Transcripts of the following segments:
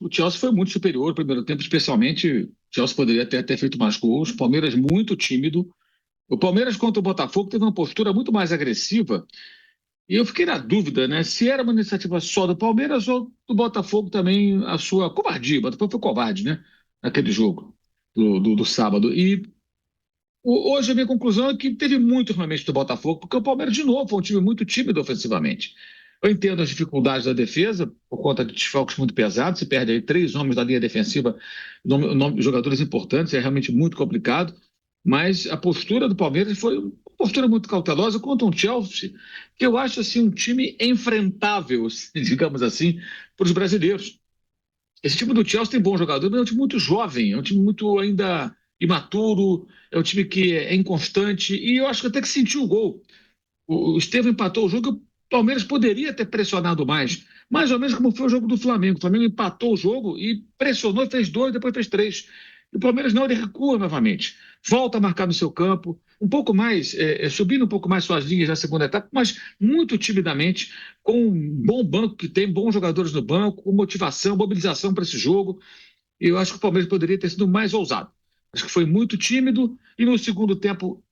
o Chelsea foi muito superior no primeiro tempo, especialmente. O Chelsea poderia até ter feito mais gols. O Palmeiras muito tímido. O Palmeiras contra o Botafogo teve uma postura muito mais agressiva. E eu fiquei na dúvida, né? Se era uma iniciativa só do Palmeiras ou do Botafogo também a sua covardia. O Botafogo foi covarde, né? Naquele jogo do sábado. E hoje a minha conclusão é que teve muito realmente do Botafogo, porque o Palmeiras, de novo, foi um time muito tímido ofensivamente. Eu entendo as dificuldades da defesa, por conta de desfalques muito pesados, se perde aí 3 homens da linha defensiva, jogadores importantes, é realmente muito complicado, mas a postura do Palmeiras foi uma postura muito cautelosa contra um Chelsea, que eu acho assim, um time enfrentável, digamos assim, para os brasileiros. Esse time do Chelsea tem bons jogadores, mas é um time muito jovem, é um time muito ainda imaturo, é um time que é inconstante, e eu acho que até que sentiu o gol. O Estevão empatou o jogo, o Palmeiras poderia ter pressionado mais ou menos como foi o jogo do Flamengo. O Flamengo empatou o jogo e pressionou, fez 2, depois fez 3. E o Palmeiras não, ele recua novamente, volta a marcar no seu campo, um pouco mais, subindo um pouco mais suas linhas na segunda etapa, mas muito timidamente, com um bom banco que tem, bons jogadores no banco, com motivação, mobilização para esse jogo. E eu acho que o Palmeiras poderia ter sido mais ousado. Acho que foi muito tímido e no segundo tempo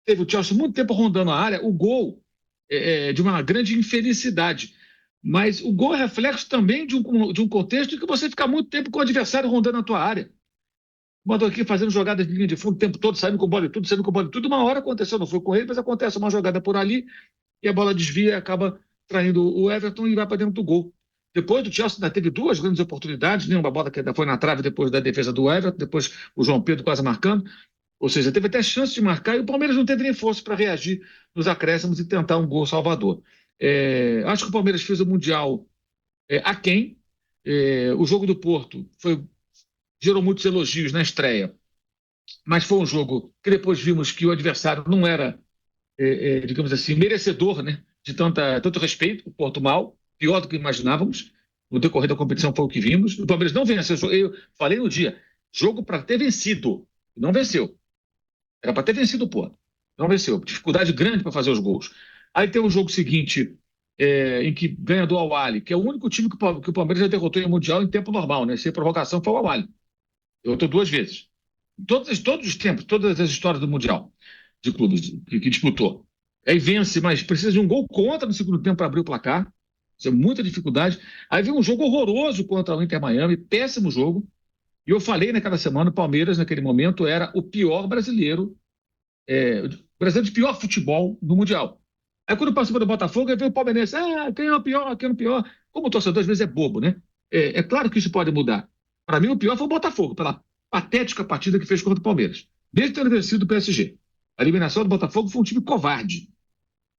teve o Chelsea muito tempo rondando a área, o gol de uma grande infelicidade. Mas o gol é reflexo também de um contexto em que você fica muito tempo com o adversário rondando a tua área. Mandou aqui fazendo jogadas de linha de fundo o tempo todo, saindo com bola e tudo, saindo com bola e tudo. Uma hora aconteceu, não foi com ele, mas acontece uma jogada por ali e a bola desvia e acaba traindo o Everton e vai para dentro do gol. Depois do Chelsea ainda teve 2 grandes oportunidades, né? Uma bola que ainda foi na trave depois da defesa do Everton, depois o João Pedro quase marcando. Ou seja, teve até chance de marcar e o Palmeiras não teve nem força para reagir nos acréscimos e tentar um gol salvador. Acho que o Palmeiras fez o Mundial aquém. O jogo do Porto gerou muitos elogios na estreia, mas foi um jogo que depois vimos que o adversário não era, digamos assim, merecedor, né, de tanto respeito. O Porto mal, pior do que imaginávamos. No decorrer da competição foi o que vimos. O Palmeiras não venceu. Eu falei no dia, jogo para ter vencido. Não venceu. Era para ter vencido o Porto. Não venceu. Dificuldade grande para fazer os gols. Aí tem o jogo seguinte, em que ganha do Al-Ahly, que é o único time que o Palmeiras já derrotou em Mundial em tempo normal, né? Sem provocação foi o Al-Ahly. Derrotou 2 vezes. Todos os tempos, todas as histórias do Mundial de clubes que disputou. Aí vence, mas precisa de um gol contra no segundo tempo para abrir o placar. Isso é muita dificuldade. Aí vem um jogo horroroso contra o Inter Miami, péssimo jogo. E eu falei naquela semana, o Palmeiras, naquele momento, era o pior brasileiro, o brasileiro de pior futebol no Mundial. Aí quando passou do Botafogo, aí veio o Palmeirense, quem é o pior, quem é o pior. Como o torcedor às vezes é bobo, né? É claro que isso pode mudar. Para mim, o pior foi o Botafogo, pela patética partida que fez contra o Palmeiras. Desde ter vencido o PSG. A eliminação do Botafogo foi um time covarde.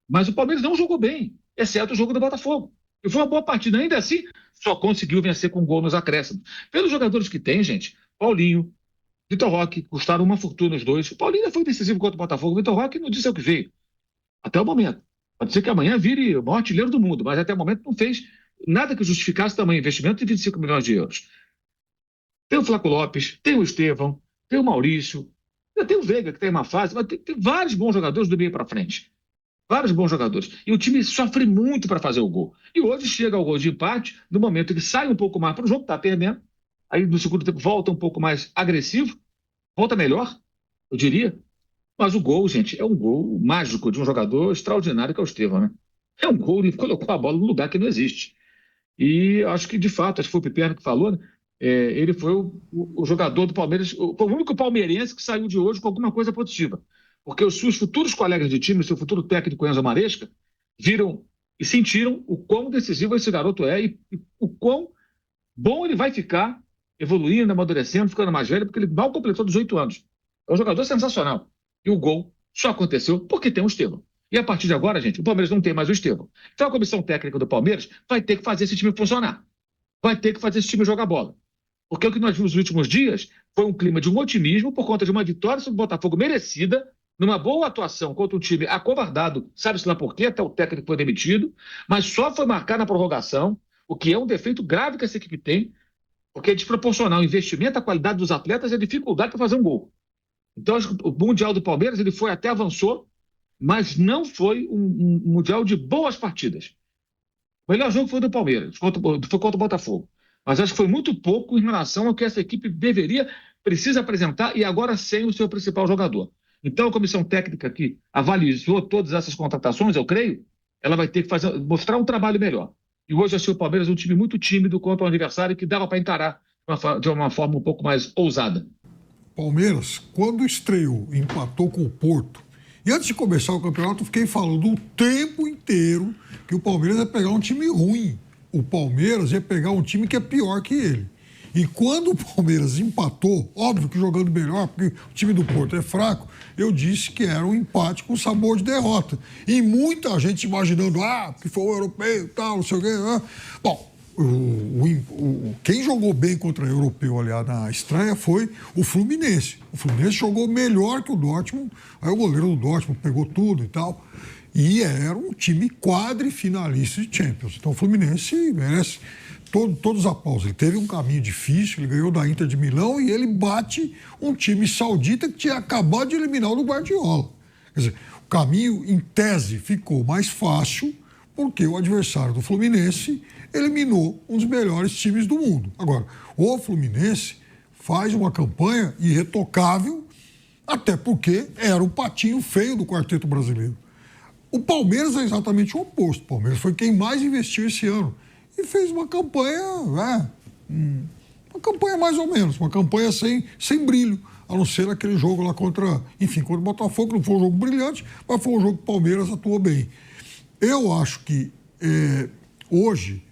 Mas o Palmeiras não jogou bem, exceto o jogo do Botafogo. E foi uma boa partida. Ainda assim, só conseguiu vencer com gol nos acréscimos. Pelos jogadores que tem, gente, Paulinho, Vitor Roque, custaram uma fortuna os dois. O Paulinho ainda foi decisivo contra o Botafogo. O Vitor Roque não disse o que veio. Até o momento. Pode ser que amanhã vire o maior artilheiro do mundo, mas até o momento não fez nada que justificasse tamanho investimento de 25 milhões de euros. Tem o Flaco Lopes, tem o Estevão, tem o Maurício, tem o Veiga, que tem uma fase, mas tem vários bons jogadores do meio para frente. Vários bons jogadores. E o time sofre muito para fazer o gol. E hoje chega ao gol de empate, no momento que sai um pouco mais para o jogo, está perdendo. Aí no segundo tempo volta um pouco mais agressivo, volta melhor, eu diria. Mas o gol, gente, é um gol mágico de um jogador extraordinário que é o Estevão, né? É um gol, ele colocou a bola no lugar que não existe. E acho que, de fato, acho que foi o Piperno que falou, né? Ele foi o jogador do Palmeiras, foi o único palmeirense que saiu de hoje com alguma coisa positiva. Porque os seus futuros colegas de time, o seu futuro técnico Enzo Maresca, viram e sentiram o quão decisivo esse garoto é e o quão bom ele vai ficar evoluindo, amadurecendo, ficando mais velho, porque ele mal completou 18 anos. É um jogador sensacional. E o gol só aconteceu porque tem o Estevão. E a partir de agora, gente, o Palmeiras não tem mais o Estevão. Então a comissão técnica do Palmeiras vai ter que fazer esse time funcionar. Vai ter que fazer esse time jogar bola. Porque o que nós vimos nos últimos dias foi um clima de um otimismo por conta de uma vitória sobre o Botafogo merecida, numa boa atuação contra um time acovardado, sabe-se lá por quê, até o técnico foi demitido, mas só foi marcar na prorrogação, o que é um defeito grave que essa equipe tem, porque é desproporcional o investimento, a qualidade dos atletas e a dificuldade para fazer um gol. Então, acho que o Mundial do Palmeiras ele foi até avançou, mas não foi um Mundial de boas partidas. O melhor jogo foi do Palmeiras, foi contra o Botafogo. mas acho que foi muito pouco em relação ao que essa equipe precisa apresentar e agora sem o seu principal jogador. Então, a comissão técnica que avalizou todas essas contratações, eu creio, ela vai ter que mostrar um trabalho melhor. E hoje achei o Palmeiras um time muito tímido contra um adversário que dava para encarar de uma forma um pouco mais ousada. Palmeiras, quando estreou, empatou com o Porto, e antes de começar o campeonato, eu fiquei falando o tempo inteiro que o Palmeiras ia pegar um time ruim. O Palmeiras ia pegar um time que é pior que ele. E quando o Palmeiras empatou, óbvio que jogando melhor, porque o time do Porto é fraco, eu disse que era um empate com sabor de derrota. E muita gente imaginando, que foi o europeu e tal, não sei o quê. Bom, quem jogou bem contra o europeu, aliás, na estreia foi o Fluminense. O Fluminense jogou melhor que o Dortmund, aí o goleiro do Dortmund pegou tudo e tal. E era um time quadrifinalista de Champions. Então o Fluminense merece todos os aplausos. Ele teve um caminho difícil, ele ganhou da Inter de Milão e ele bate um time saudita que tinha acabado de eliminar o do Guardiola. Quer dizer, o caminho, em tese, ficou mais fácil porque o adversário do Fluminense eliminou um dos melhores times do mundo. Agora, o Fluminense faz uma campanha irretocável, até porque era o patinho feio do quarteto brasileiro. O Palmeiras é exatamente o oposto. O Palmeiras foi quem mais investiu esse ano e fez uma campanha, uma campanha mais ou menos, uma campanha sem brilho, a não ser aquele jogo lá contra o Botafogo, não foi um jogo brilhante, mas foi um jogo que o Palmeiras atuou bem. Eu acho que hoje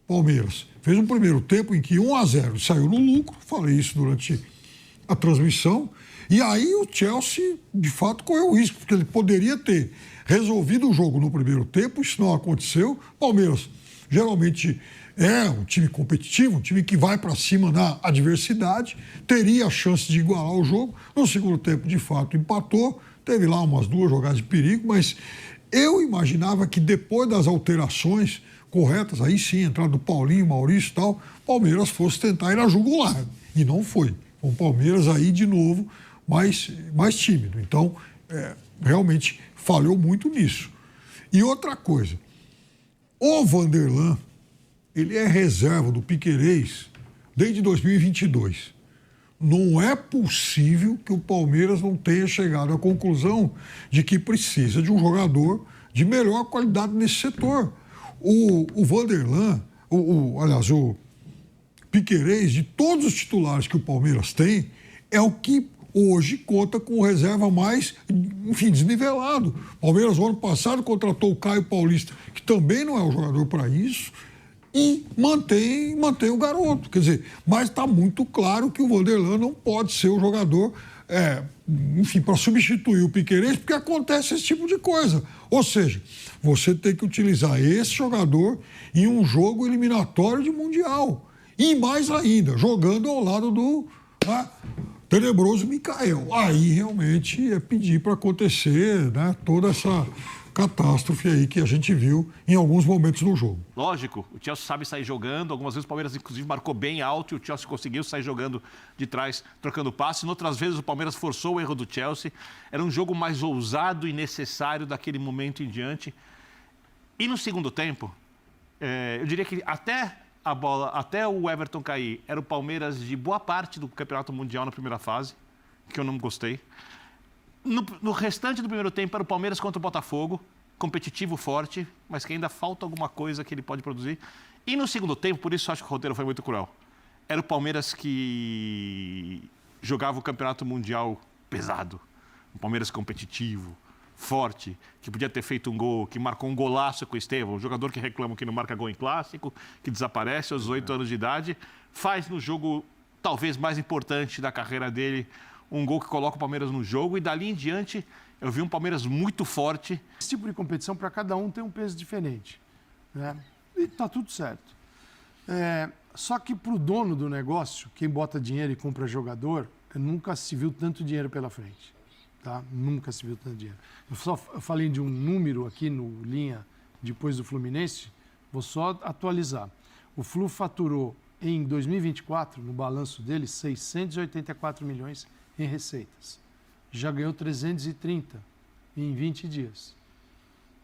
o Palmeiras fez um primeiro tempo em que 1-0 saiu no lucro, falei isso durante a transmissão, e aí o Chelsea, de fato, correu o risco, porque ele poderia ter resolvido o jogo no primeiro tempo, isso não aconteceu. Palmeiras geralmente é um time competitivo, um time que vai para cima na adversidade, teria a chance de igualar o jogo. No segundo tempo, de fato, empatou, teve lá umas 2 jogadas de perigo, mas eu imaginava que depois das alterações corretas, aí sim, entrada do Paulinho, Maurício e tal, o Palmeiras fosse tentar ir na jugular. E não foi. O Palmeiras aí, de novo, mais tímido. Então, realmente falhou muito nisso. E outra coisa, o Vanderlan, ele é reserva do Piquerez desde 2022. Não é possível que o Palmeiras não tenha chegado à conclusão de que precisa de um jogador de melhor qualidade nesse setor. O Vanderlan, aliás, o Piquerez, de todos os titulares que o Palmeiras tem, é o que hoje conta com o reserva mais, desnivelado. O Palmeiras, no ano passado, contratou o Caio Paulista, que também não é um jogador para isso, e mantém o garoto. Quer dizer, mas está muito claro que o Vanderlan não pode ser o jogador, para substituir o Piquerez, porque acontece esse tipo de coisa. Ou seja, você tem que utilizar esse jogador em um jogo eliminatório de Mundial. E mais ainda, jogando ao lado do tenebroso Mikael. Aí realmente é pedir para acontecer, toda essa catástrofe aí que a gente viu em alguns momentos do jogo. Lógico, o Chelsea sabe sair jogando, algumas vezes o Palmeiras inclusive marcou bem alto e o Chelsea conseguiu sair jogando de trás, trocando passe. Em outras vezes o Palmeiras forçou o erro do Chelsea. Era um jogo mais ousado e necessário daquele momento em diante. E no segundo tempo, eu diria que até o Everton cair, era o Palmeiras de boa parte do Campeonato Mundial na primeira fase, que eu não gostei. No restante do primeiro tempo era o Palmeiras contra o Botafogo, competitivo, forte, mas que ainda falta alguma coisa que ele pode produzir. E no segundo tempo, por isso eu acho que o roteiro foi muito cruel, era o Palmeiras que jogava o Campeonato Mundial pesado. Um Palmeiras competitivo, forte, que podia ter feito um gol, que marcou um golaço com o Estevão, um jogador que reclama que não marca gol em clássico, que desaparece aos 8 anos de idade, faz no jogo talvez mais importante da carreira dele, um gol que coloca o Palmeiras no jogo, e dali em diante eu vi um Palmeiras muito forte. Esse tipo de competição, para cada um, tem um peso diferente, né? E está tudo certo. Só que para o dono do negócio, quem bota dinheiro e compra jogador, nunca se viu tanto dinheiro pela frente. Tá? Nunca se viu tanto dinheiro. Eu falei de um número aqui no Linha, depois do Fluminense, vou só atualizar. O Flu faturou em 2024, no balanço dele, 684 milhões em receitas. Já ganhou 330 em 20 dias.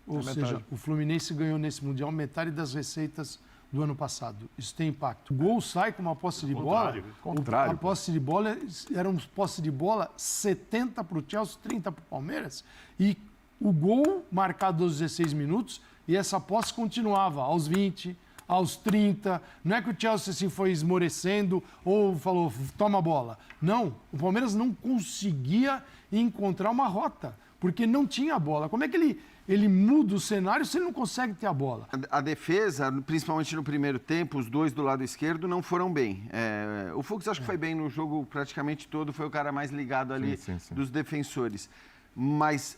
Ou seja, o Fluminense ganhou nesse Mundial metade das receitas do ano passado. Isso tem impacto. O gol sai com uma posse de bola. Contrário. A posse de bola era uma posse de bola 70 para o Chelsea, 30 para o Palmeiras. E o gol marcado aos 16 minutos e essa posse continuava aos 20, aos 30. Não é que o Chelsea assim, foi esmorecendo ou falou, toma a bola. Não, o Palmeiras não conseguia encontrar uma rota, porque não tinha a bola. Como é que ele muda o cenário se ele não consegue ter a bola? A defesa, principalmente no primeiro tempo, os dois do lado esquerdo não foram bem. O Fux acho que foi bem no jogo praticamente todo, foi o cara mais ligado ali sim. dos defensores. Mas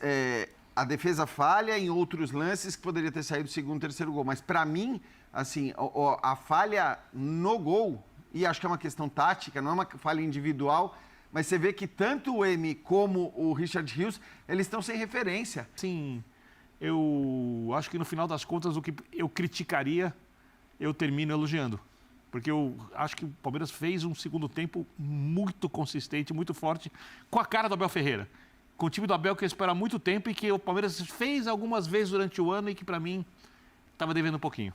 a defesa falha em outros lances que poderia ter saído o segundo, terceiro gol. Mas para mim, assim, a falha no gol, e acho que é uma questão tática, não é uma falha individual, mas você vê que tanto o M como o Richard Rios, eles estão sem referência. Sim, eu acho que no final das contas o que eu criticaria, eu termino elogiando. Porque eu acho que o Palmeiras fez um segundo tempo muito consistente, muito forte, com a cara do Abel Ferreira. Com o time do Abel que eu espero há muito tempo e que o Palmeiras fez algumas vezes durante o ano e que para mim estava devendo um pouquinho.